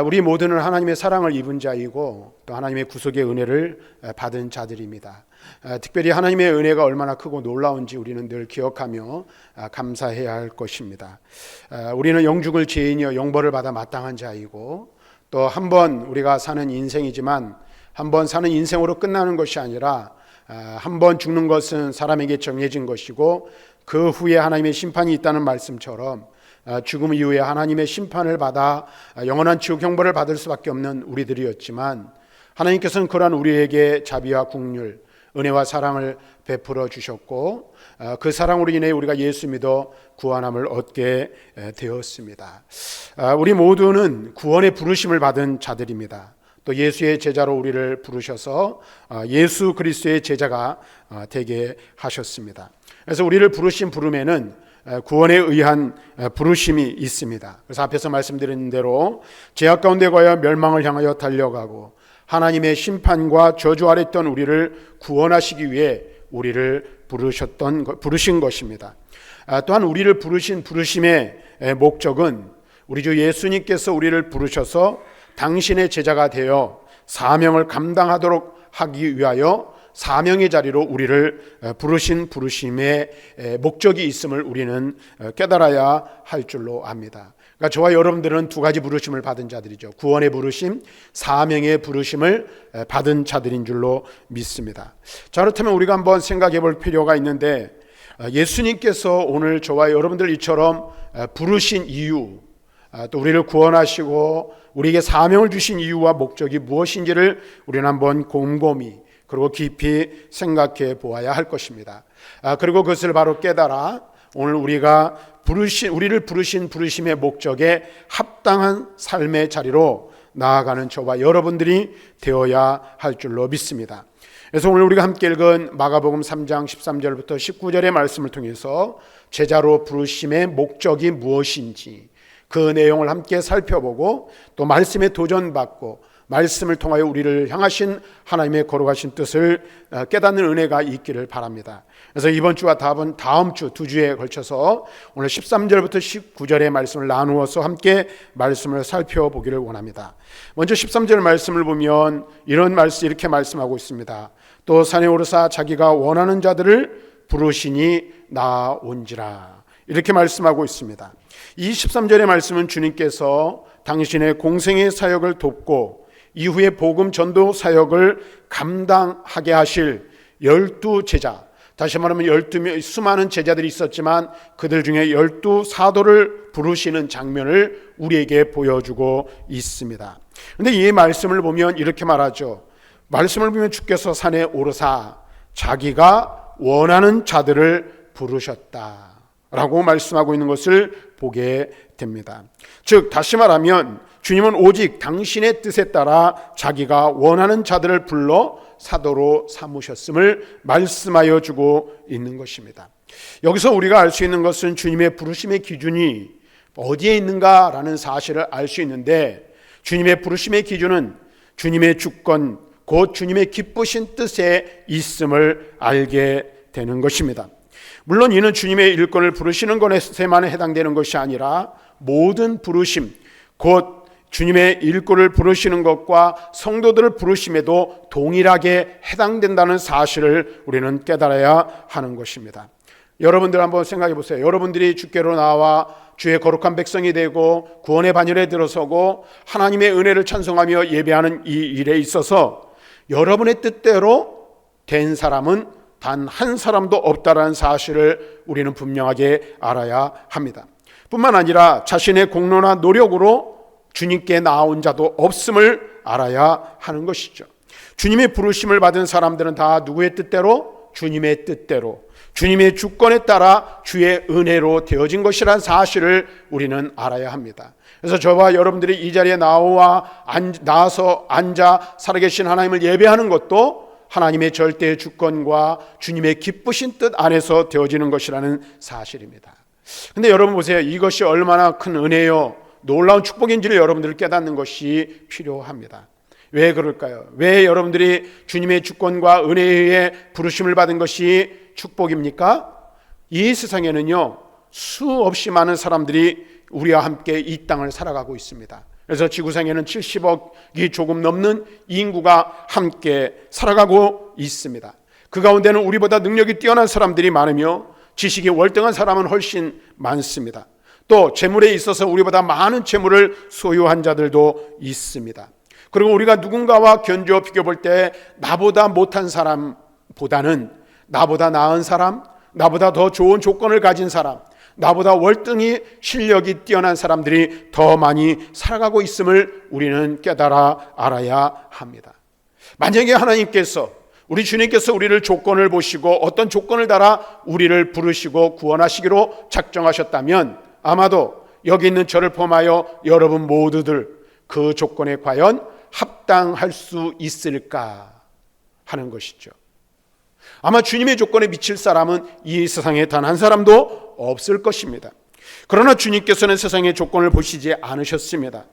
우리 모두는 하나님의 사랑을 입은 자이고 또 하나님의 구속의 은혜를 받은 자들입니다. 특별히 하나님의 은혜가 얼마나 크고 놀라운지 우리는 늘 기억하며 감사해야 할 것입니다. 우리는 영죽을 죄인이여 영벌을 받아 마땅한 자이고 또 한 번 우리가 사는 인생이지만 한 번 사는 인생으로 끝나는 것이 아니라 한 번 죽는 것은 사람에게 정해진 것이고 그 후에 하나님의 심판이 있다는 말씀처럼 죽음 이후에 하나님의 심판을 받아 영원한 지옥 형벌을 받을 수밖에 없는 우리들이었지만 하나님께서는 그러한 우리에게 자비와 긍휼, 은혜와 사랑을 베풀어 주셨고 그 사랑으로 인해 우리가 예수 믿어 구원함을 얻게 되었습니다. 우리 모두는 구원의 부르심을 받은 자들입니다. 또 예수의 제자로 우리를 부르셔서 예수 그리스도의 제자가 되게 하셨습니다. 그래서 우리를 부르신 부름에는 구원에 의한 부르심이 있습니다. 그래서 앞에서 말씀드린 대로 죄악 가운데 거하여 멸망을 향하여 달려가고 하나님의 심판과 저주 아래 있던 우리를 구원하시기 위해 우리를 부르신 것입니다. 또한 우리를 부르신 부르심의 목적은 우리 주 예수님께서 우리를 부르셔서 당신의 제자가 되어 사명을 감당하도록 하기 위하여 사명의 자리로 우리를 부르신 부르심의 목적이 있음을 우리는 깨달아야 할 줄로 압니다. 그러니까 저와 여러분들은 두 가지 부르심을 받은 자들이죠. 구원의 부르심, 사명의 부르심을 받은 자들인 줄로 믿습니다. 자, 그렇다면 우리가 한번 생각해 볼 필요가 있는데 예수님께서 오늘 저와 여러분들 이처럼 부르신 이유, 또 우리를 구원하시고 우리에게 사명을 주신 이유와 목적이 무엇인지를 우리는 한번 곰곰이 그리고 깊이 생각해 보아야 할 것입니다. 그리고 그것을 바로 깨달아 오늘 우리를 부르신 부르심의 목적에 합당한 삶의 자리로 나아가는 저와 여러분들이 되어야 할 줄로 믿습니다. 그래서 오늘 우리가 함께 읽은 마가복음 3장 13절부터 19절의 말씀을 통해서 제자로 부르심의 목적이 무엇인지 그 내용을 함께 살펴보고 또 말씀에 도전받고 말씀을 통하여 우리를 향하신 하나님의 거룩하신 뜻을 깨닫는 은혜가 있기를 바랍니다. 그래서 이번 주와 다음 주 두 주에 걸쳐서 오늘 13절부터 19절의 말씀을 나누어서 함께 말씀을 살펴보기를 원합니다. 먼저 13절 말씀을 보면 이렇게 말씀하고 있습니다. 또 산에 오르사 자기가 원하는 자들을 부르시니 나온지라, 이렇게 말씀하고 있습니다. 이 13절의 말씀은 주님께서 당신의 공생의 사역을 돕고 이후에 복음 전도 사역을 감당하게 하실 12제자, 다시 말하면 12명 수많은 제자들이 있었지만 그들 중에 12사도를 부르시는 장면을 우리에게 보여주고 있습니다. 그런데 이 말씀을 보면 이렇게 말하죠. 말씀을 보면 주께서 산에 오르사 자기가 원하는 자들을 부르셨다 라고 말씀하고 있는 것을 보게 됩니다. 즉 다시 말하면 주님은 오직 당신의 뜻에 따라 자기가 원하는 자들을 불러 사도로 삼으셨음을 말씀하여 주고 있는 것입니다. 여기서 우리가 알 수 있는 것은 주님의 부르심의 기준이 어디에 있는가라는 사실을 알 수 있는데, 주님의 부르심의 기준은 주님의 주권 곧 주님의 기쁘신 뜻에 있음을 알게 되는 것입니다. 물론 이는 주님의 일꾼을 부르시는 것에만 해당되는 것이 아니라 모든 부르심, 곧 주님의 일꾼을 부르시는 것과 성도들을 부르심에도 동일하게 해당된다는 사실을 우리는 깨달아야 하는 것입니다. 여러분들 한번 생각해 보세요. 여러분들이 주께로 나와 주의 거룩한 백성이 되고 구원의 반열에 들어서고 하나님의 은혜를 찬송하며 예배하는 이 일에 있어서 여러분의 뜻대로 된 사람은 단 한 사람도 없다라는 사실을 우리는 분명하게 알아야 합니다. 뿐만 아니라 자신의 공로나 노력으로 주님께 나온 자도 없음을 알아야 하는 것이죠. 주님의 부르심을 받은 사람들은 다 누구의 뜻대로? 주님의 뜻대로, 주님의 주권에 따라 주의 은혜로 되어진 것이라는 사실을 우리는 알아야 합니다. 그래서 저와 여러분들이 이 자리에 나와서 앉아 살아계신 하나님을 예배하는 것도 하나님의 절대의 주권과 주님의 기쁘신 뜻 안에서 되어지는 것이라는 사실입니다. 근데 여러분 보세요. 이것이 얼마나 큰 은혜요, 놀라운 축복인지를 여러분들이 깨닫는 것이 필요합니다. 왜 그럴까요? 왜 여러분들이 주님의 주권과 은혜에 의해 부르심을 받은 것이 축복입니까? 이 세상에는요, 수없이 많은 사람들이 우리와 함께 이 땅을 살아가고 있습니다. 그래서 지구상에는 70억이 조금 넘는 인구가 함께 살아가고 있습니다. 그 가운데는 우리보다 능력이 뛰어난 사람들이 많으며 지식이 월등한 사람은 훨씬 많습니다. 또 재물에 있어서 우리보다 많은 재물을 소유한 자들도 있습니다. 그리고 우리가 누군가와 견주어 비교볼 때 나보다 못한 사람보다는 나보다 나은 사람, 나보다 더 좋은 조건을 가진 사람, 나보다 월등히 실력이 뛰어난 사람들이 더 많이 살아가고 있음을 우리는 깨달아 알아야 합니다. 만약에 하나님께서, 우리 주님께서 우리를 조건을 보시고 어떤 조건을 달아 우리를 부르시고 구원하시기로 작정하셨다면 아마도 여기 있는 저를 포함하여 여러분 모두들 그 조건에 과연 합당할 수 있을까 하는 것이죠. 아마 주님의 조건에 미칠 사람은 이 세상에 단 한 사람도 없을 것입니다. 그러나 주님께서는 세상의 조건을 보시지 않으셨습니다.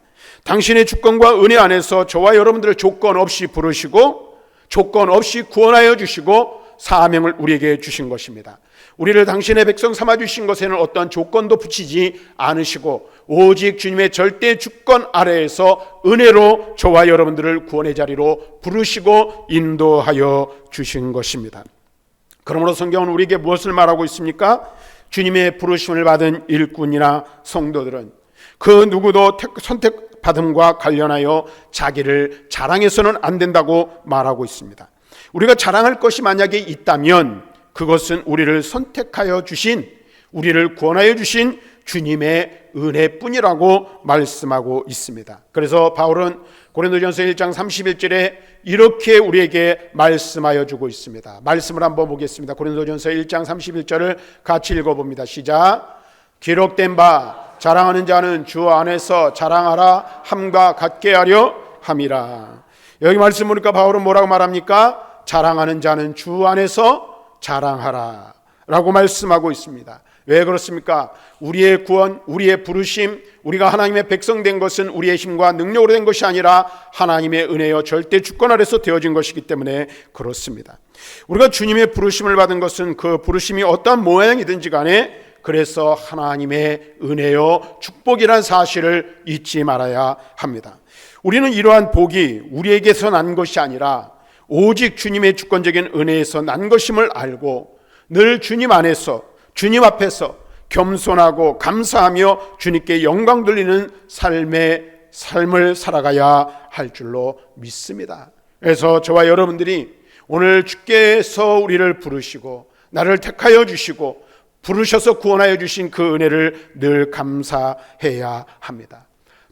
당신의 주권과 은혜 안에서 저와 여러분들을 조건 없이 부르시고 조건 없이 구원하여 주시고 사명을 우리에게 주신 것입니다. 우리를 당신의 백성 삼아주신 것에는 어떤 조건도 붙이지 않으시고 오직 주님의 절대 주권 아래에서 은혜로 저와 여러분들을 구원의 자리로 부르시고 인도하여 주신 것입니다. 그러므로 성경은 우리에게 무엇을 말하고 있습니까? 주님의 부르심을 받은 일꾼이나 성도들은 그 누구도 선택받음과 관련하여 자기를 자랑해서는 안 된다고 말하고 있습니다. 우리가 자랑할 것이 만약에 있다면 그것은 우리를 선택하여 주신, 우리를 구원하여 주신 주님의 은혜뿐이라고 말씀하고 있습니다. 그래서 바울은 고린도전서 1장 31절에 이렇게 우리에게 말씀하여 주고 있습니다. 말씀을 한번 보겠습니다. 고린도전서 1장 31절을 같이 읽어봅니다. 시작. 기록된 바 자랑하는 자는 주 안에서 자랑하라 함과 같게 하려 함이라. 여기 말씀 보니까 바울은 뭐라고 말합니까? 자랑하는 자는 주 안에서 자랑하라 라고 말씀하고 있습니다. 왜 그렇습니까? 우리의 구원, 우리의 부르심, 우리가 하나님의 백성 된 것은 우리의 힘과 능력으로 된 것이 아니라 하나님의 은혜여 절대 주권 아래서 되어진 것이기 때문에 그렇습니다. 우리가 주님의 부르심을 받은 것은 그 부르심이 어떠한 모양이든지 간에 그래서 하나님의 은혜여 축복이란 사실을 잊지 말아야 합니다. 우리는 이러한 복이 우리에게서 난 것이 아니라 오직 주님의 주권적인 은혜에서 난 것임을 알고 늘 주님 안에서, 주님 앞에서 겸손하고 감사하며 주님께 영광 돌리는 삶을 살아가야 할 줄로 믿습니다. 그래서 저와 여러분들이 오늘 주께서 우리를 부르시고 나를 택하여 주시고 부르셔서 구원하여 주신 그 은혜를 늘 감사해야 합니다.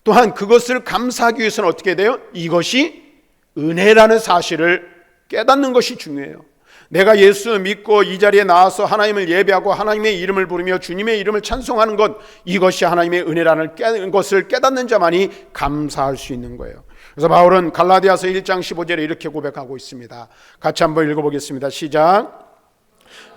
또한 그것을 감사하기 위해서는 어떻게 돼요? 이것이 은혜라는 사실을 깨닫는 것이 중요해요. 내가 예수 믿고 이 자리에 나와서 하나님을 예배하고 하나님의 이름을 부르며 주님의 이름을 찬송하는 것, 이것이 하나님의 은혜라는 것을 깨닫는 자만이 감사할 수 있는 거예요. 그래서 바울은 갈라디아서 1장 15절에 이렇게 고백하고 있습니다. 같이 한번 읽어보겠습니다. 시작.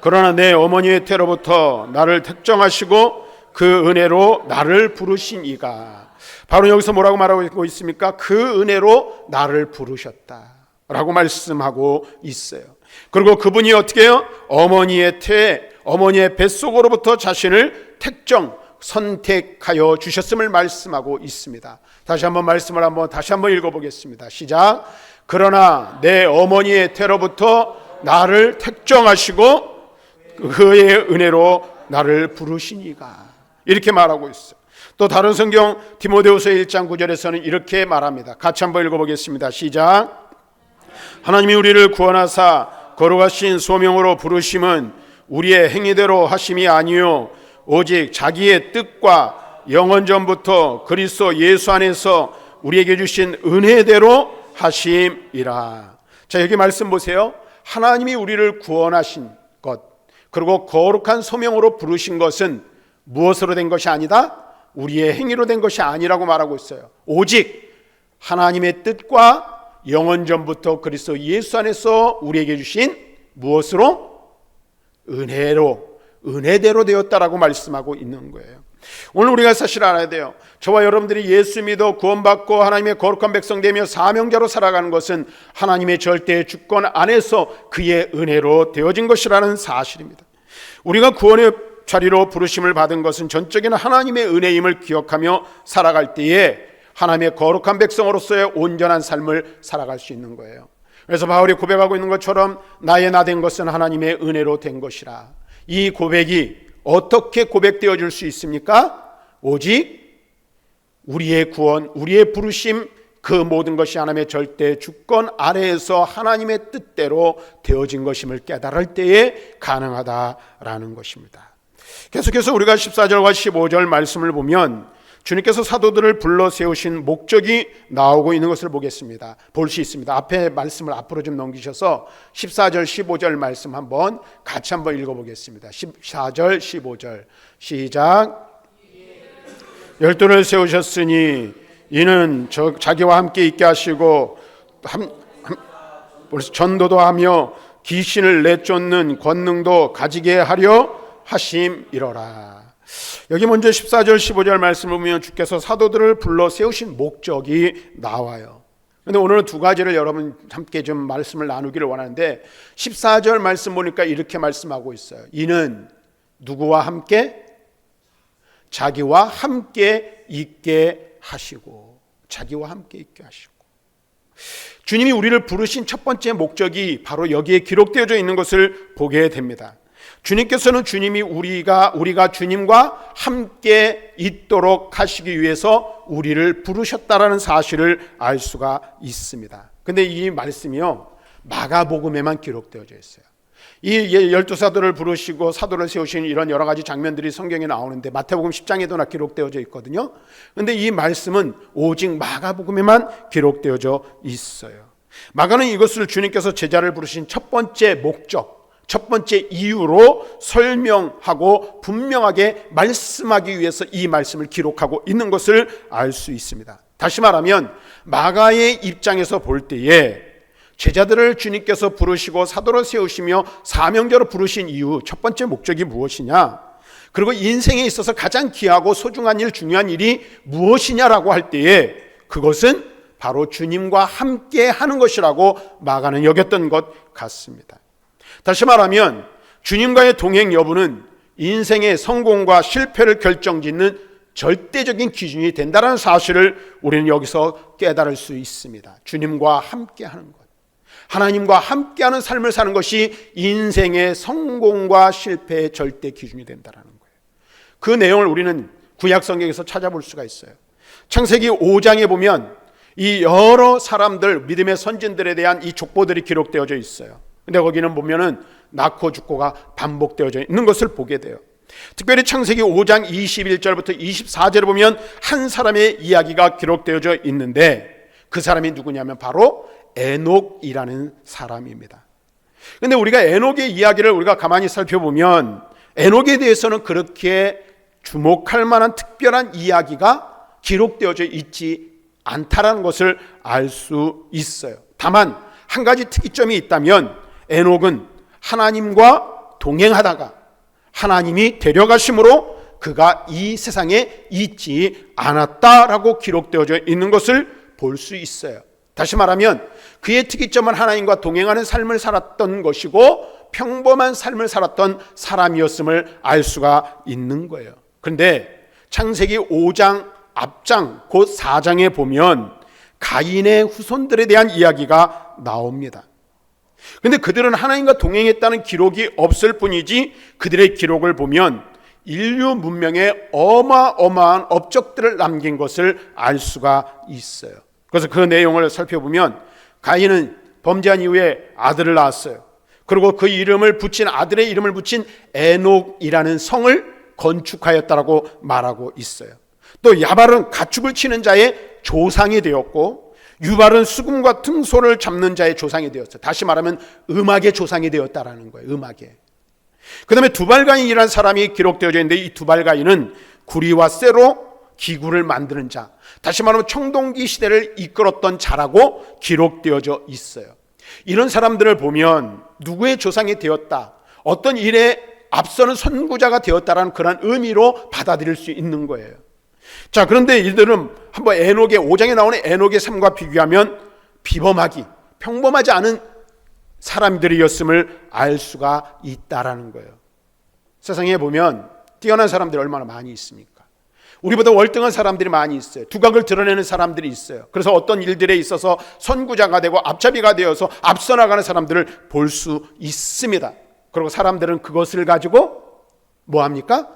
그러나 내 어머니의 태로부터 나를 택정하시고 그 은혜로 나를 부르신 이가, 바로 여기서 뭐라고 말하고 있습니까? 그 은혜로 나를 부르셨다 라고 말씀하고 있어요. 그리고 그분이 어떻게 해요? 어머니의 뱃속으로부터 자신을 선택하여 주셨음을 말씀하고 있습니다. 다시 한번 말씀을 다시 한번 읽어보겠습니다. 시작. 그러나 내 어머니의 태로부터 나를 택정하시고 그의 은혜로 나를 부르시니가, 이렇게 말하고 있어요. 또 다른 성경 디모데후서 1장 9절에서는 이렇게 말합니다. 같이 한번 읽어보겠습니다. 시작. 하나님이 우리를 구원하사 거룩하신 소명으로 부르심은 우리의 행위대로 하심이 아니요 오직 자기의 뜻과 영원전부터 그리스도 예수 안에서 우리에게 주신 은혜대로 하심이라. 자, 여기 말씀 보세요. 하나님이 우리를 구원하신 것, 그리고 거룩한 소명으로 부르신 것은 무엇으로 된 것이 아니다? 우리의 행위로 된 것이 아니라고 말하고 있어요. 오직 하나님의 뜻과 영원전부터 그리스도 예수 안에서 우리에게 주신 무엇으로? 은혜대로 되었다라고 말씀하고 있는 거예요. 오늘 우리가 사실 알아야 돼요. 저와 여러분들이 예수 믿어 구원받고 하나님의 거룩한 백성 되며 사명자로 살아가는 것은 하나님의 절대 주권 안에서 그의 은혜로 되어진 것이라는 사실입니다. 우리가 구원의 자리로 부르심을 받은 것은 전적인 하나님의 은혜임을 기억하며 살아갈 때에 하나님의 거룩한 백성으로서의 온전한 삶을 살아갈 수 있는 거예요. 그래서 바울이 고백하고 있는 것처럼 나의 나 된 것은 하나님의 은혜로 된 것이라. 이 고백이 어떻게 고백되어질 수 있습니까? 오직 우리의 구원, 우리의 부르심, 그 모든 것이 하나님의 절대 주권 아래에서 하나님의 뜻대로 되어진 것임을 깨달을 때에 가능하다라는 것입니다. 계속해서 우리가 14절과 15절 말씀을 보면 주님께서 사도들을 불러 세우신 목적이 나오고 있는 것을 보겠습니다. 볼 수 있습니다. 앞에 말씀을 앞으로 좀 넘기셔서 14절 15절 말씀 같이 한번 읽어보겠습니다. 14절 15절 시작. 열두를 세우셨으니 이는 자기와 함께 있게 하시고 전도도 하며 귀신을 내쫓는 권능도 가지게 하려 하심이로라. 여기 먼저 14절 15절 말씀을 보면 주께서 사도들을 불러 세우신 목적이 나와요. 그런데 오늘은 두 가지를 여러분 함께 좀 말씀을 나누기를 원하는데 14절 말씀 보니까 이렇게 말씀하고 있어요. 이는 누구와 함께? 자기와 함께 있게 하시고, 자기와 함께 있게 하시고. 주님이 우리를 부르신 첫 번째 목적이 바로 여기에 기록되어져 있는 것을 보게 됩니다. 주님께서는 우리가 주님과 함께 있도록 하시기 위해서 우리를 부르셨다라는 사실을 알 수가 있습니다. 근데 이 말씀이요, 마가복음에만 기록되어져 있어요. 이 12사도를 부르시고 사도를 세우신 이런 여러 가지 장면들이 성경에 나오는데 마태복음 10장에도 기록되어져 있거든요. 근데 이 말씀은 오직 마가복음에만 기록되어져 있어요. 마가는 이것을 주님께서 제자를 부르신 첫 번째 목적, 첫 번째 이유로 설명하고 분명하게 말씀하기 위해서 이 말씀을 기록하고 있는 것을 알 수 있습니다. 다시 말하면 마가의 입장에서 볼 때에 제자들을 주님께서 부르시고 사도를 세우시며 사명자로 부르신 이유, 첫 번째 목적이 무엇이냐, 그리고 인생에 있어서 가장 귀하고 소중한 일, 중요한 일이 무엇이냐라고 할 때에 그것은 바로 주님과 함께 하는 것이라고 마가는 여겼던 것 같습니다. 다시 말하면 주님과의 동행 여부는 인생의 성공과 실패를 결정짓는 절대적인 기준이 된다는 사실을 우리는 여기서 깨달을 수 있습니다. 주님과 함께 하는 것, 하나님과 함께하는 삶을 사는 것이 인생의 성공과 실패의 절대 기준이 된다는 거예요. 그 내용을 우리는 구약 성경에서 찾아볼 수가 있어요. 창세기 5장에 보면 이 여러 사람들, 믿음의 선진들에 대한 이 족보들이 기록되어져 있어요. 근데 거기는 보면은 낳고 죽고가 반복되어져 있는 것을 보게 돼요. 특별히 창세기 5장 21절부터 24절을 보면 한 사람의 이야기가 기록되어져 있는데 그 사람이 누구냐면 바로 에녹이라는 사람입니다. 그런데 우리가 에녹의 이야기를 우리가 가만히 살펴보면 에녹에 대해서는 그렇게 주목할 만한 특별한 이야기가 기록되어져 있지 않다라는 것을 알 수 있어요. 다만 한 가지 특이점이 있다면 에녹은 하나님과 동행하다가 하나님이 데려가심으로 그가 이 세상에 있지 않았다라고 기록되어져 있는 것을 볼 수 있어요. 다시 말하면 그의 특이점은 하나님과 동행하는 삶을 살았던 것이고 평범한 삶을 살았던 사람이었음을 알 수가 있는 거예요. 그런데 창세기 5장 앞장 곧 4장에 보면 가인의 후손들에 대한 이야기가 나옵니다. 그런데 그들은 하나님과 동행했다는 기록이 없을 뿐이지 그들의 기록을 보면 인류 문명에 어마어마한 업적들을 남긴 것을 알 수가 있어요. 그래서 그 내용을 살펴보면 가인은 범죄한 이후에 아들을 낳았어요. 그리고 그 이름을 붙인 아들의 이름을 붙인 에녹이라는 성을 건축하였다라고 말하고 있어요. 또 야발은 가축을 치는 자의 조상이 되었고 유발은 수금과 퉁소를 잡는 자의 조상이 되었어요. 다시 말하면 음악의 조상이 되었다라는 거예요. 음악의. 그 다음에 두발가인이라는 사람이 기록되어져 있는데 이 두발가인은 구리와 쇠로 기구를 만드는 자, 다시 말하면 청동기 시대를 이끌었던 자라고 기록되어져 있어요. 이런 사람들을 보면 누구의 조상이 되었다, 어떤 일에 앞서는 선구자가 되었다라는 그런 의미로 받아들일 수 있는 거예요. 자, 그런데 이들은 한번 에녹의 5장에 나오는 에녹의 삶과 비교하면 비범하기, 평범하지 않은 사람들이었음을 알 수가 있다라는 거예요. 세상에 보면 뛰어난 사람들이 얼마나 많이 있습니까? 우리보다 월등한 사람들이 많이 있어요. 두각을 드러내는 사람들이 있어요. 그래서 어떤 일들에 있어서 선구자가 되고 앞잡이가 되어서 앞서 나가는 사람들을 볼 수 있습니다. 그리고 사람들은 그것을 가지고 뭐합니까?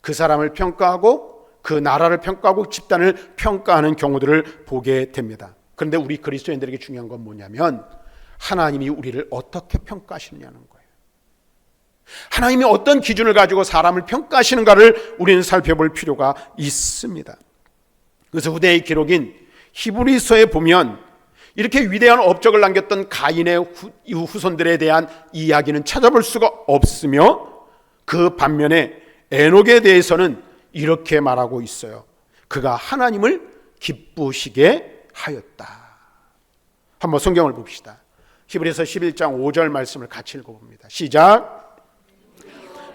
그 사람을 평가하고 그 나라를 평가하고 집단을 평가하는 경우들을 보게 됩니다. 그런데 우리 그리스도인들에게 중요한 건 뭐냐면 하나님이 우리를 어떻게 평가하시느냐는 거예요. 하나님이 어떤 기준을 가지고 사람을 평가하시는가를 우리는 살펴볼 필요가 있습니다. 그래서 후대의 기록인 히브리서에 보면 이렇게 위대한 업적을 남겼던 가인의 후손들에 대한 이야기는 찾아볼 수가 없으며 그 반면에 에녹에 대해서는 이렇게 말하고 있어요. 그가 하나님을 기쁘시게 하였다. 한번 성경을 봅시다. 히브리서 11장 5절 말씀을 같이 읽어봅니다. 시작.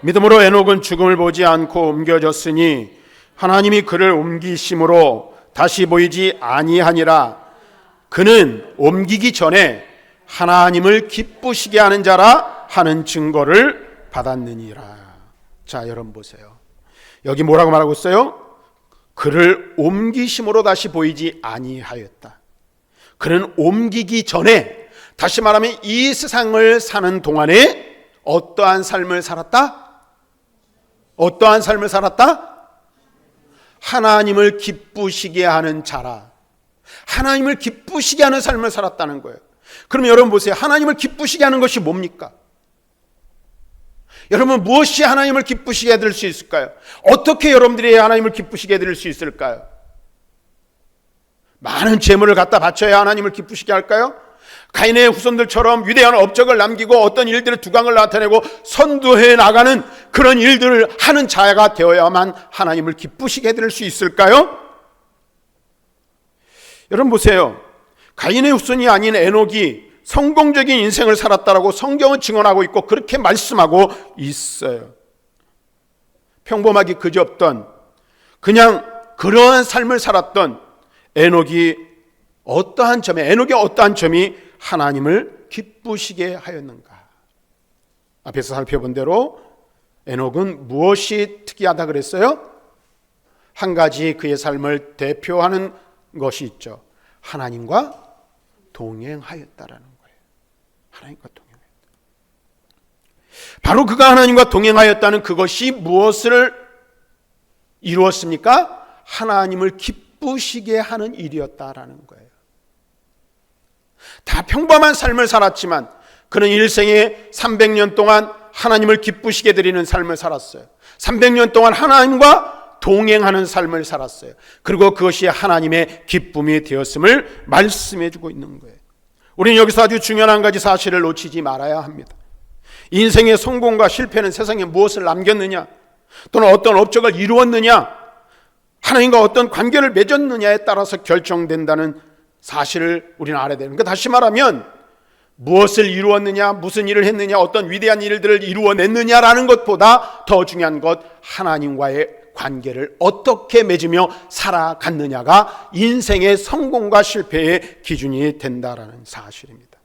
믿음으로 에녹은 죽음을 보지 않고 옮겨졌으니 하나님이 그를 옮기심으로 다시 보이지 아니하니라. 그는 옮기기 전에 하나님을 기쁘시게 하는 자라 하는 증거를 받았느니라. 자, 여러분 보세요. 여기 뭐라고 말하고 있어요? 그를 옮기심으로 다시 보이지 아니하였다. 그는 옮기기 전에, 다시 말하면 이 세상을 사는 동안에 어떠한 삶을 살았다? 어떠한 삶을 살았다? 하나님을 기쁘시게 하는 자라. 하나님을 기쁘시게 하는 삶을 살았다는 거예요. 그러면 여러분 보세요. 하나님을 기쁘시게 하는 것이 뭡니까? 여러분 무엇이 하나님을 기쁘시게 해드릴 수 있을까요? 어떻게 여러분들이 하나님을 기쁘시게 해드릴 수 있을까요? 많은 재물을 갖다 바쳐야 하나님을 기쁘시게 할까요? 가인의 후손들처럼 위대한 업적을 남기고 어떤 일들의 두각을 나타내고 선도해 나가는 그런 일들을 하는 자가 되어야만 하나님을 기쁘시게 해드릴 수 있을까요? 여러분 보세요. 가인의 후손이 아닌 에녹이 성공적인 인생을 살았다라고 성경은 증언하고 있고 그렇게 말씀하고 있어요. 평범하기 그지없던 그냥 그러한 삶을 살았던 에녹의 어떠한 점이 하나님을 기쁘시게 하였는가? 앞에서 살펴본 대로 에녹은 무엇이 특이하다 그랬어요? 한 가지 그의 삶을 대표하는 것이 있죠. 하나님과 동행하였다라는 거예요. 하나님과 동행하였다. 바로 그가 하나님과 동행하였다는 그것이 무엇을 이루었습니까? 하나님을 기쁘시게 하는 일이었다라는 거예요. 다 평범한 삶을 살았지만 그는 일생에 300년 동안 하나님을 기쁘시게 드리는 삶을 살았어요. 300년 동안 하나님과 동행하는 삶을 살았어요. 그리고 그것이 하나님의 기쁨이 되었음을 말씀해 주고 있는 거예요. 우리는 여기서 아주 중요한 한 가지 사실을 놓치지 말아야 합니다. 인생의 성공과 실패는 세상에 무엇을 남겼느냐, 또는 어떤 업적을 이루었느냐, 하나님과 어떤 관계를 맺었느냐에 따라서 결정된다는 사실을 우리는 알아야 되는 거예요. 다시 말하면 무엇을 이루었느냐, 무슨 일을 했느냐, 어떤 위대한 일들을 이루어냈느냐라는 것보다 더 중요한 것, 하나님과의 관계를 어떻게 맺으며 살아갔느냐가 인생의 성공과 실패의 기준이 된다라는 사실입니다.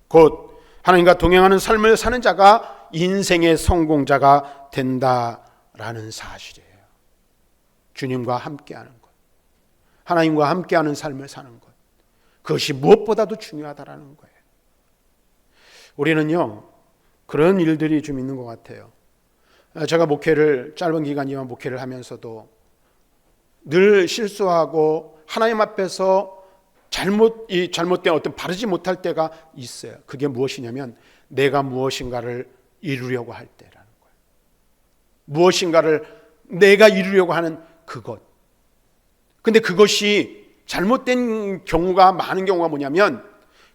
곧 하나님과 동행하는 삶을 사는 자가 인생의 성공자가 된다라는 사실이에요. 주님과 함께하는 것, 하나님과 함께하는 삶을 사는 것, 그것이 무엇보다도 중요하다라는 거예요. 우리는요, 그런 일들이 좀 있는 것 같아요. 제가 짧은 기간이지만 목회를 하면서도 늘 실수하고 하나님 앞에서 잘못된 어떤 바르지 못할 때가 있어요. 그게 무엇이냐면 내가 무엇인가를 이루려고 할 때라는 거예요. 무엇인가를 내가 이루려고 하는 그것. 근데 그것이 잘못된 경우가 많은 경우가 뭐냐면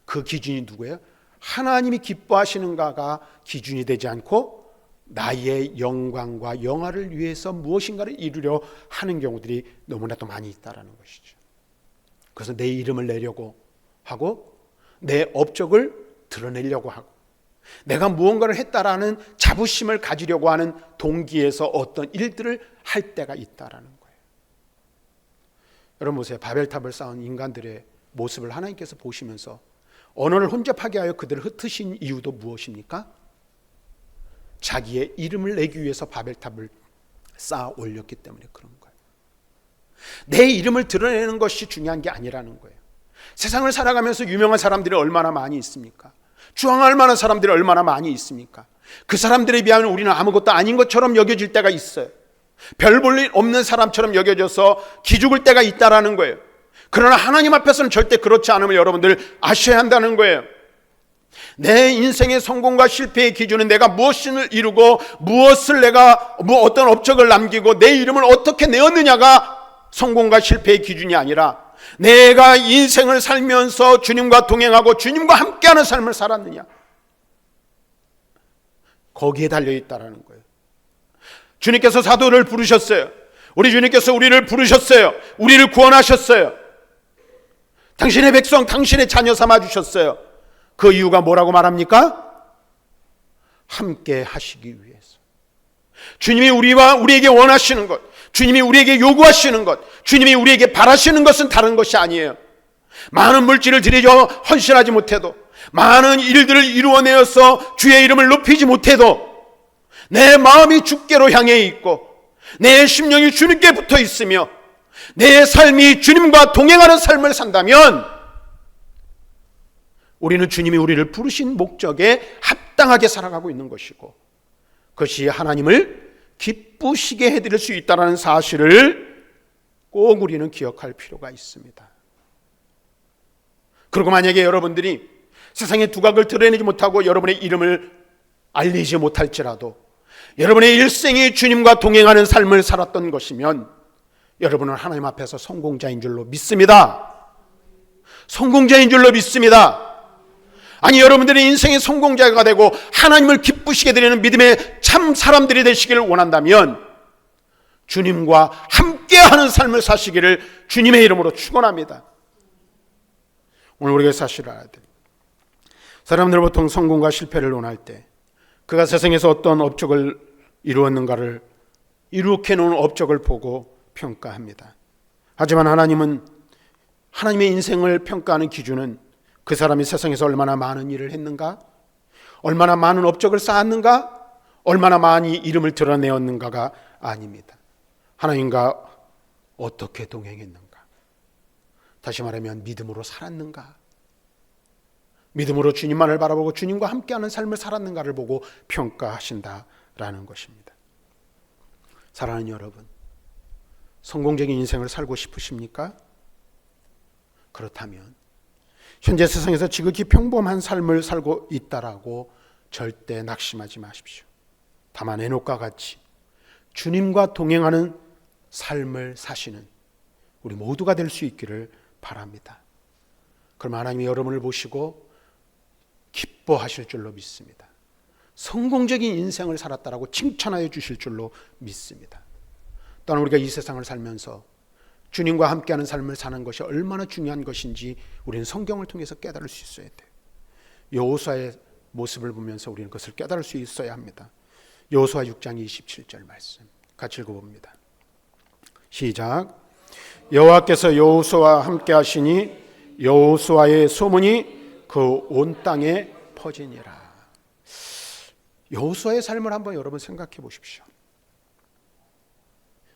그 기준이 누구예요? 하나님이 기뻐하시는가가 기준이 되지 않고 나의 영광과 영화를 위해서 무엇인가를 이루려 하는 경우들이 너무나도 많이 있다는 것이죠. 그래서 내 이름을 내려고 하고 내 업적을 드러내려고 하고 내가 무언가를 했다라는 자부심을 가지려고 하는 동기에서 어떤 일들을 할 때가 있다라는 거예요. 여러분 보세요. 바벨탑을 쌓은 인간들의 모습을 하나님께서 보시면서 언어를 혼잡하게 하여 그들을 흩으신 이유도 무엇입니까? 자기의 이름을 내기 위해서 바벨탑을 쌓아 올렸기 때문에 그런 거예요. 내 이름을 드러내는 것이 중요한 게 아니라는 거예요. 세상을 살아가면서 유명한 사람들이 얼마나 많이 있습니까? 주항할 만한 사람들이 얼마나 많이 있습니까? 그 사람들에 비하면 우리는 아무것도 아닌 것처럼 여겨질 때가 있어요. 별 볼 일 없는 사람처럼 여겨져서 기죽을 때가 있다라는 거예요. 그러나 하나님 앞에서는 절대 그렇지 않음을 여러분들 아셔야 한다는 거예요. 내 인생의 성공과 실패의 기준은 내가 무엇을 이루고 무엇을 내가 어떤 업적을 남기고 내 이름을 어떻게 내었느냐가 성공과 실패의 기준이 아니라 내가 인생을 살면서 주님과 동행하고 주님과 함께하는 삶을 살았느냐, 거기에 달려있다라는 거예요. 주님께서 사도를 부르셨어요. 우리 주님께서 우리를 부르셨어요. 우리를 구원하셨어요. 당신의 백성, 당신의 자녀 삼아주셨어요. 그 이유가 뭐라고 말합니까? 함께 하시기 위해서. 주님이 우리에게 원하시는 것, 주님이 우리에게 요구하시는 것, 주님이 우리에게 바라시는 것은 다른 것이 아니에요. 많은 물질을 들이려 헌신하지 못해도, 많은 일들을 이루어내어서 주의 이름을 높이지 못해도 내 마음이 주께로 향해 있고 내 심령이 주님께 붙어 있으며 내 삶이 주님과 동행하는 삶을 산다면 우리는 주님이 우리를 부르신 목적에 합당하게 살아가고 있는 것이고, 그것이 하나님을 기쁘시게 해드릴 수 있다는 사실을 꼭 우리는 기억할 필요가 있습니다. 그리고 만약에 여러분들이 세상의 두각을 드러내지 못하고 여러분의 이름을 알리지 못할지라도 여러분의 일생이 주님과 동행하는 삶을 살았던 것이면 여러분은 하나님 앞에서 성공자인 줄로 믿습니다. 성공자인 줄로 믿습니다. 아니, 여러분들이 인생의 성공자가 되고 하나님을 기쁘시게 드리는 믿음의 참 사람들이 되시기를 원한다면 주님과 함께하는 삶을 사시기를 주님의 이름으로 축원합니다. 오늘 우리가 사실을 알아야 돼요. 사람들 보통 성공과 실패를 논할 때 그가 세상에서 어떤 업적을 이루었는가를 이룩해 놓은 업적을 보고 평가합니다. 하지만 하나님은 하나님의 인생을 평가하는 기준은 그 사람이 세상에서 얼마나 많은 일을 했는가, 얼마나 많은 업적을 쌓았는가, 얼마나 많이 이름을 드러내었는가가 아닙니다. 하나님과 어떻게 동행했는가, 다시 말하면 믿음으로 살았는가, 믿음으로 주님만을 바라보고 주님과 함께하는 삶을 살았는가를 보고 평가하신다라는 것입니다. 사랑하는 여러분, 성공적인 인생을 살고 싶으십니까? 그렇다면 현재 세상에서 지극히 평범한 삶을 살고 있다라고 절대 낙심하지 마십시오. 다만 에녹과 같이 주님과 동행하는 삶을 사시는 우리 모두가 될 수 있기를 바랍니다. 그럼 하나님이 여러분을 보시고 기뻐하실 줄로 믿습니다. 성공적인 인생을 살았다라고 칭찬하여 주실 줄로 믿습니다. 또한 우리가 이 세상을 살면서 주님과 함께하는 삶을 사는 것이 얼마나 중요한 것인지 우리는 성경을 통해서 깨달을 수 있어야 돼요. 여호수아의 모습을 보면서 우리는 그것을 깨달을 수 있어야 합니다. 여호수아 6장 27절 말씀 같이 읽어봅니다. 시작. 여호와께서 여호수아와 함께 하시니 여호수아의 소문이 그 온 땅에 퍼지니라. 여호수아의 삶을 한번 여러분 생각해 보십시오.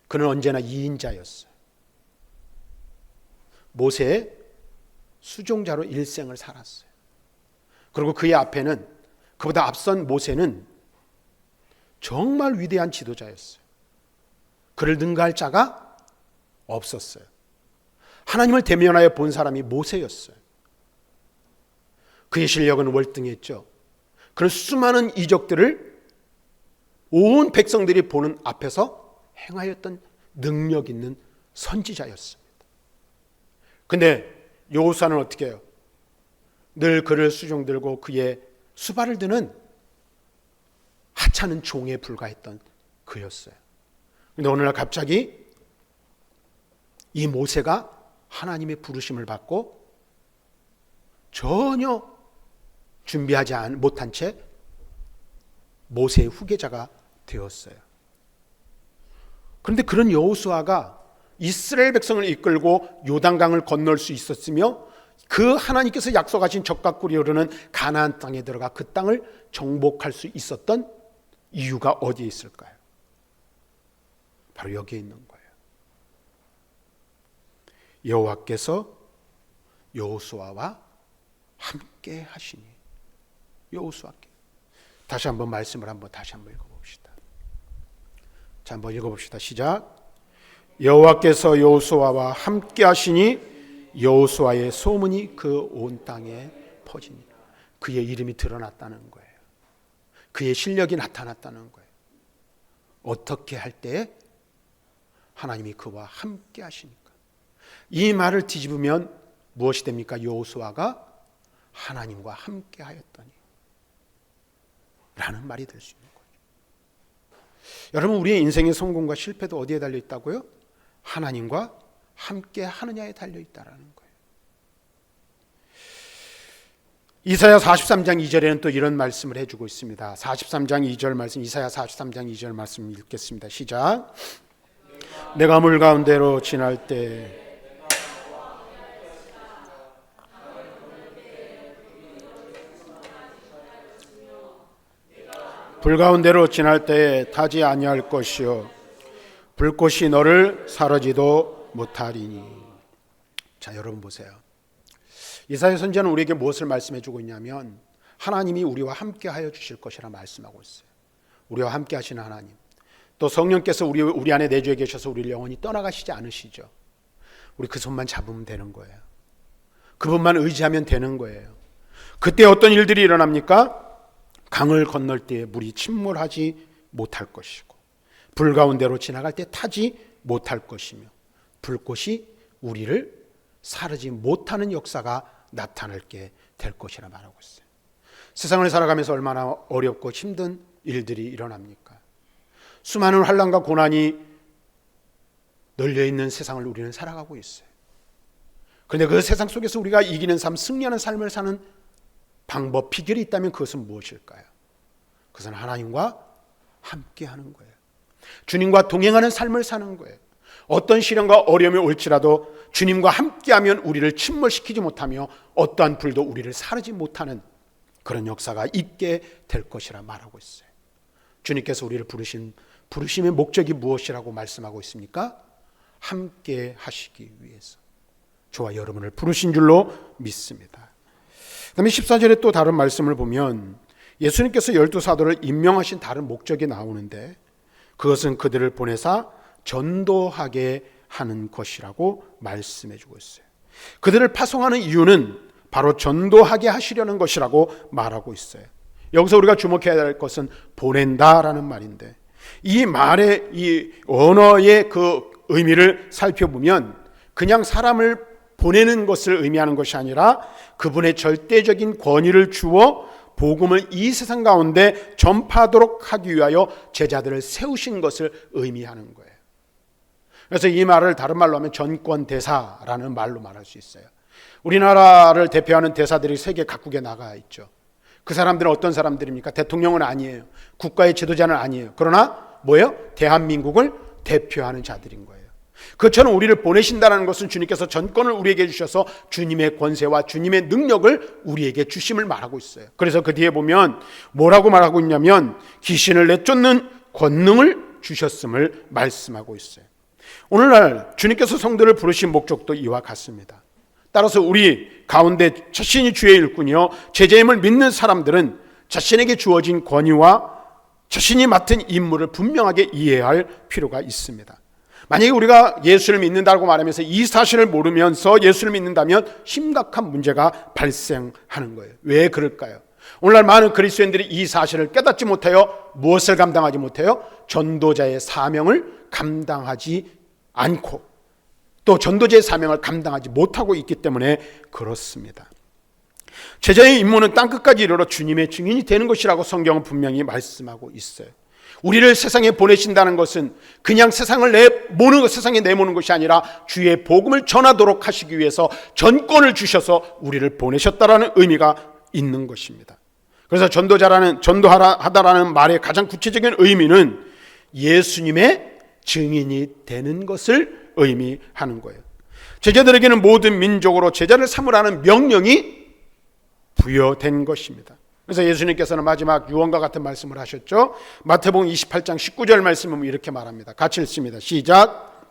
그는 언제나 2인자였어요. 모세의 수종자로 일생을 살았어요. 그리고 그의 앞에는, 그보다 앞선 모세는 정말 위대한 지도자였어요. 그를 능가할 자가 없었어요. 하나님을 대면하여 본 사람이 모세였어요. 그의 실력은 월등했죠. 그는 수많은 이적들을 온 백성들이 보는 앞에서 행하였던 능력 있는 선지자였습니다. 근데 여호수아는 어떻게 해요? 늘 그를 수종들고 그의 수발을 드는 하찮은 종에 불과했던 그였어요. 근데 어느 날 갑자기 이 모세가 하나님의 부르심을 받고 전혀 준비하지 못한 채 모세의 후계자가 되었어요. 그런데 그런 여호수아가 이스라엘 백성을 이끌고 요단강을 건널 수 있었으며 그 하나님께서 약속하신 적과 꿀이 흐르는 가나안 땅에 들어가 그 땅을 정복할 수 있었던 이유가 어디에 있을까요? 바로 여기에 있는 거예요. 여호와께서 여호수아와 함께 하시니. 여호수아께. 다시 한번 말씀을 다시 한번 읽어봅시다. 자, 한번 읽어봅시다. 시작. 여호와께서 여호수아와 함께 하시니 여호수아의 소문이 그 온 땅에 퍼지니. 그의 이름이 드러났다는 거예요. 그의 실력이 나타났다는 거예요. 어떻게 할 때? 하나님이 그와 함께 하시니까. 이 말을 뒤집으면 무엇이 됩니까? 여호수아가 하나님과 함께 하였더니 라는 말이 될 수 있는 거죠. 여러분, 우리의 인생의 성공과 실패도 어디에 달려 있다고요? 하나님과 함께 하느냐에 달려 있다라는 거예요. 이사야 43장 2절에는 또 이런 말씀을 해주고 있습니다. 43장 2절 말씀, 이사야 43장 2절 말씀 읽겠습니다. 시작. 내가 물 가운데로 지날 때 불 가운데로 지날 때에 타지 아니할 것이요 불꽃이 너를 사르지도 못하리니. 자, 여러분 보세요. 이사야 선지자는 우리에게 무엇을 말씀해 주고 있냐면 하나님이 우리와 함께 하여 주실 것이라 말씀하고 있어요. 우리와 함께 하시는 하나님. 또 성령께서 우리 안에 내주에 계셔서 우리를 영원히 떠나가시지 않으시죠. 우리 그 손만 잡으면 되는 거예요. 그분만 의지하면 되는 거예요. 그때 어떤 일들이 일어납니까? 강을 건널 때 물이 침몰하지 못할 것이고 불 가운데로 지나갈 때 타지 못할 것이며 불꽃이 우리를 사르지 못하는 역사가 나타나게 될 것이라 말하고 있어요. 세상을 살아가면서 얼마나 어렵고 힘든 일들이 일어납니까? 수많은 환난과 고난이 널려있는 세상을 우리는 살아가고 있어요. 그런데 그 세상 속에서 우리가 이기는 삶, 승리하는 삶을 사는 방법, 비결이 있다면 그것은 무엇일까요? 그것은 하나님과 함께 하는 거예요. 주님과 동행하는 삶을 사는 거예요. 어떤 시련과 어려움이 올지라도 주님과 함께하면 우리를 침몰시키지 못하며 어떠한 불도 우리를 사르지 못하는 그런 역사가 있게 될 것이라 말하고 있어요. 주님께서 우리를 부르신 부르심의 목적이 무엇이라고 말씀하고 있습니까? 함께 하시기 위해서 저와 여러분을 부르신 줄로 믿습니다. 그다음에 14절에 또 다른 말씀을 보면 예수님께서 12사도를 임명하신 다른 목적이 나오는데 그것은 그들을 보내사 전도하게 하는 것이라고 말씀해 주고 있어요. 그들을 파송하는 이유는 바로 전도하게 하시려는 것이라고 말하고 있어요. 여기서 우리가 주목해야 할 것은 보낸다라는 말인데 이 말의 이 언어의 그 의미를 살펴보면 그냥 사람을 보내는 것을 의미하는 것이 아니라 그분의 절대적인 권위를 주어 복음을 이 세상 가운데 전파하도록 하기 위하여 제자들을 세우신 것을 의미하는 거예요. 그래서 이 말을 다른 말로 하면 전권대사라는 말로 말할 수 있어요. 우리나라를 대표하는 대사들이 세계 각국에 나가 있죠. 그 사람들은 어떤 사람들입니까? 대통령은 아니에요. 국가의 지도자는 아니에요. 그러나 뭐예요? 대한민국을 대표하는 자들인 거예요. 그처럼 우리를 보내신다는 것은 주님께서 전권을 우리에게 주셔서 주님의 권세와 주님의 능력을 우리에게 주심을 말하고 있어요. 그래서 그 뒤에 보면 뭐라고 말하고 있냐면 귀신을 내쫓는 권능을 주셨음을 말씀하고 있어요. 오늘날 주님께서 성도를 부르신 목적도 이와 같습니다. 따라서 우리 가운데 자신이 주의 일꾼이요 제자임을 믿는 사람들은 자신에게 주어진 권위와 자신이 맡은 임무를 분명하게 이해해야 할 필요가 있습니다. 만약에 우리가 예수를 믿는다고 말하면서 이 사실을 모르면서 예수를 믿는다면 심각한 문제가 발생하는 거예요. 왜 그럴까요? 오늘날 많은 그리스도인들이 이 사실을 깨닫지 못하여 무엇을 감당하지 못해요? 전도자의 사명을 감당하지 않고 또 전도자의 사명을 감당하지 못하고 있기 때문에 그렇습니다. 제자의 임무는 땅끝까지 이르러 주님의 증인이 되는 것이라고 성경은 분명히 말씀하고 있어요. 우리를 세상에 보내신다는 것은 그냥 세상에 내모는 것이 아니라 주의 복음을 전하도록 하시기 위해서 전권을 주셔서 우리를 보내셨다라는 의미가 있는 것입니다. 그래서 전도하다라는 말의 가장 구체적인 의미는 예수님의 증인이 되는 것을 의미하는 거예요. 제자들에게는 모든 민족으로 제자를 삼으라는 명령이 부여된 것입니다. 그래서 예수님께서는 마지막 유언과 같은 말씀을 하셨죠. 마태복음 28장 19절 말씀은 이렇게 말합니다. 같이 읽습니다. 시작.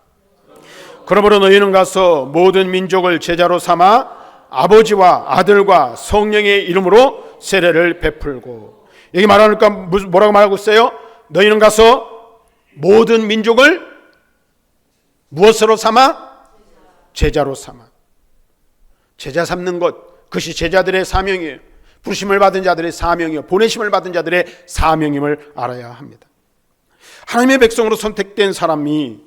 그러므로 너희는 가서 모든 민족을 제자로 삼아 아버지와 아들과 성령의 이름으로 세례를 베풀고, 여기 말하니까 뭐라고 말하고 있어요? 너희는 가서 모든 민족을 무엇으로 삼아? 제자로 삼아. 제자 삼는 것, 그것이 제자들의 사명이에요. 부르심을 받은 자들의 사명이요, 보내심을 받은 자들의 사명임을 알아야 합니다. 하나님의 백성으로 선택된 사람이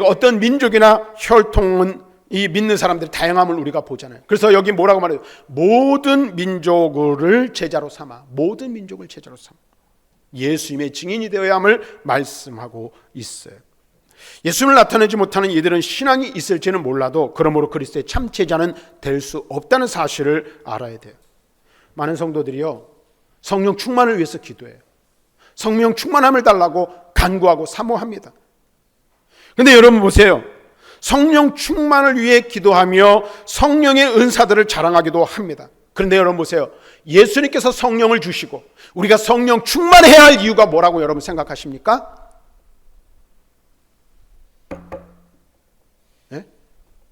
어떤 민족이나 혈통은 이 믿는 사람들의 다양함을 우리가 보잖아요. 그래서 여기 뭐라고 말해요? 모든 민족을 제자로 삼아. 모든 민족을 제자로 삼아. 예수님의 증인이 되어야 함을 말씀하고 있어요. 예수님을 나타내지 못하는 이들은 신앙이 있을지는 몰라도 그러므로 그리스도의 참 제자는 될 수 없다는 사실을 알아야 돼요. 많은 성도들이요, 성령 충만을 위해서 기도해요. 성령 충만함을 달라고 간구하고 사모합니다. 근데 여러분 보세요. 성령 충만을 위해 기도하며 성령의 은사들을 자랑하기도 합니다. 그런데 여러분 보세요. 예수님께서 성령을 주시고 우리가 성령 충만해야 할 이유가 뭐라고 여러분 생각하십니까? 네?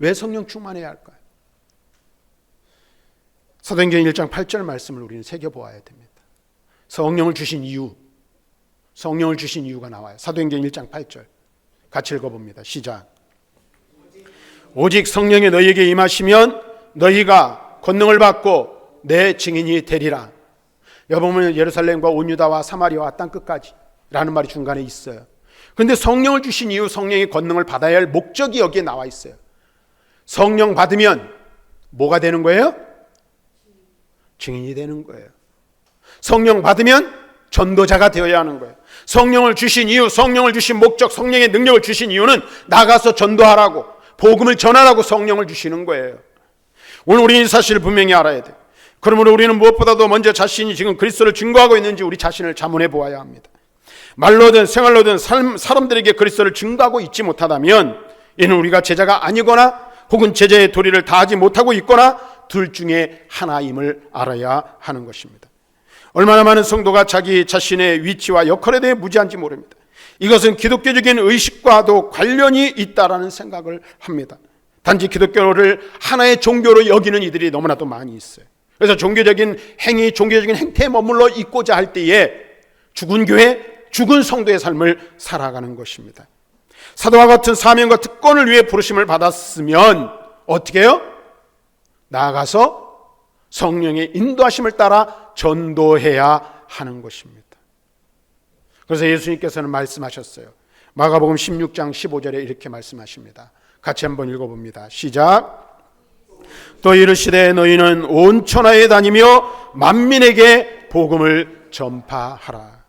왜 성령 충만해야 할까요? 사도행전 1장 8절 말씀을 우리는 새겨보아야 됩니다. 성령을 주신 이유, 성령을 주신 이유가 나와요. 사도행전 1장 8절 같이 읽어봅니다. 시작. 오직 성령이 너희에게 임하시면 너희가 권능을 받고 내 증인이 되리라. 여기 보면 예루살렘과 온 유다와 사마리아와 땅끝까지 라는 말이 중간에 있어요. 그런데 성령을 주신 이유, 성령의 권능을 받아야 할 목적이 여기에 나와 있어요. 성령 받으면 뭐가 되는 거예요? 증인이 되는 거예요. 성령 받으면 전도자가 되어야 하는 거예요. 성령을 주신 이유, 성령을 주신 목적, 성령의 능력을 주신 이유는 나가서 전도하라고, 복음을 전하라고 성령을 주시는 거예요. 오늘 우리는 이 사실을 분명히 알아야 돼요. 그러므로 우리는 무엇보다도 먼저 자신이 지금 그리스도를 증거하고 있는지 우리 자신을 자문해 보아야 합니다. 말로든 생활로든 사람들에게 그리스도를 증거하고 있지 못하다면 이는 우리가 제자가 아니거나 혹은 제자의 도리를 다하지 못하고 있거나 둘 중에 하나임을 알아야 하는 것입니다. 얼마나 많은 성도가 자기 자신의 위치와 역할에 대해 무지한지 모릅니다. 이것은 기독교적인 의식과도 관련이 있다라는 생각을 합니다. 단지 기독교를 하나의 종교로 여기는 이들이 너무나도 많이 있어요. 그래서 종교적인 행위, 종교적인 행태에 머물러 있고자 할 때에 죽은 교회, 죽은 성도의 삶을 살아가는 것입니다. 사도와 같은 사명과 특권을 위해 부르심을 받았으면 어떻게 해요? 나아가서 성령의 인도하심을 따라 전도해야 하는 것입니다. 그래서 예수님께서는 말씀하셨어요. 마가복음 16장 15절에 이렇게 말씀하십니다. 같이 한번 읽어봅니다. 시작. 또 이르시되 너희는 온 천하에 다니며 만민에게 복음을 전파하라.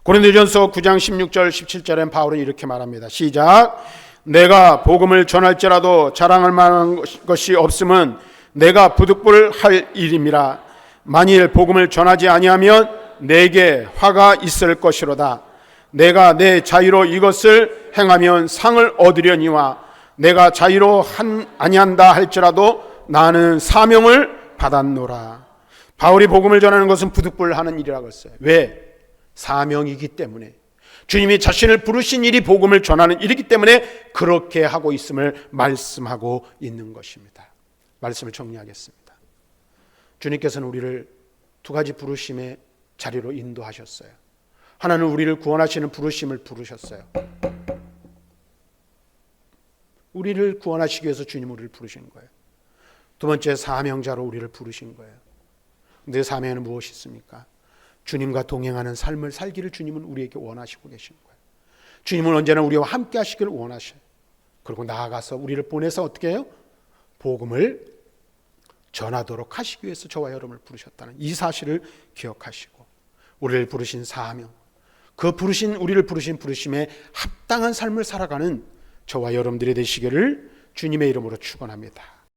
고린도전서 9장 16절 17절엔 바울은 이렇게 말합니다. 시작. 내가 복음을 전할지라도 자랑할 만한 것이 없음은 내가 부득불할 일임이라. 만일 복음을 전하지 아니하면 내게 화가 있을 것이로다. 내가 내 자유로 이것을 행하면 상을 얻으려니와 내가 자유로 아니한다 할지라도 나는 사명을 받았노라. 바울이 복음을 전하는 것은 부득불하는 일이라고 했어요. 왜? 사명이기 때문에. 주님이 자신을 부르신 일이 복음을 전하는 일이기 때문에 그렇게 하고 있음을 말씀하고 있는 것입니다. 말씀을 정리하겠습니다. 주님께서는 우리를 두 가지 부르심의 자리로 인도하셨어요. 하나는 우리를 구원하시는 부르심을 부르셨어요. 우리를 구원하시기 위해서 주님 우리를 부르신 거예요. 두 번째, 사명자로 우리를 부르신 거예요. 내 사명은 무엇이 있습니까? 주님과 동행하는 삶을 살기를 주님은 우리에게 원하시고 계신 거예요. 주님은 언제나 우리와 함께 하시기를 원하셔요. 그리고 나아가서 우리를 보내서 어떻게 해요? 복음을 전하도록 하시기 위해서 저와 여러분을 부르셨다는 이 사실을 기억하시고 우리를 부르신 사명, 그 우리를 부르신 부르심에 합당한 삶을 살아가는 저와 여러분들이 되시기를 주님의 이름으로 축원합니다.